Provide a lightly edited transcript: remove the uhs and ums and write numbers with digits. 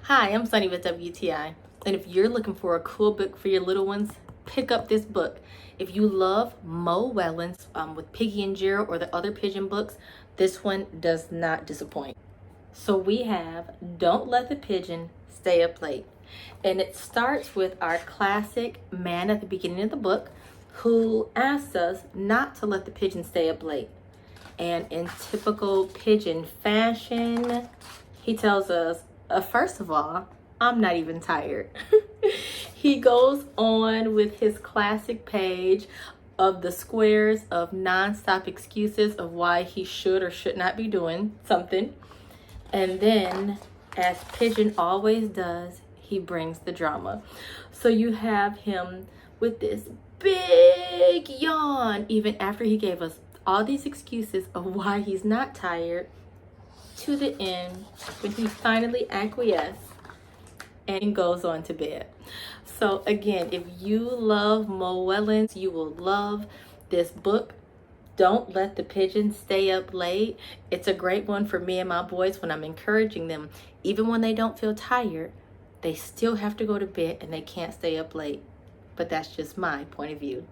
Hi, I'm Sunny with WTI, and if you're looking for a cool book for your little ones, pick up this book. If you love Mo Wellens with Piggy and Gerald or the other pigeon books, this one does not disappoint. So we have Don't Let the Pigeon Stay Up Late, and it starts with our classic man at the beginning of the book who asks us not to let the pigeon stay up late. And in typical pigeon fashion, he tells us, first of all, I'm not even tired. He goes on with his classic page of the squares of non-stop excuses of why he should or should not be doing something. And then, as Pigeon always does, he brings the drama. So you have him with this big yawn, even after he gave us all these excuses of why he's not tired, to the end when he finally acquiesces and goes on to bed. So again, if you love Mo Wellens, you will love this book. Don't Let the Pigeon Stay Up Late. It's a great one for me and my boys when I'm encouraging them. Even when they don't feel tired, they still have to go to bed and they can't stay up late. But that's just my point of view.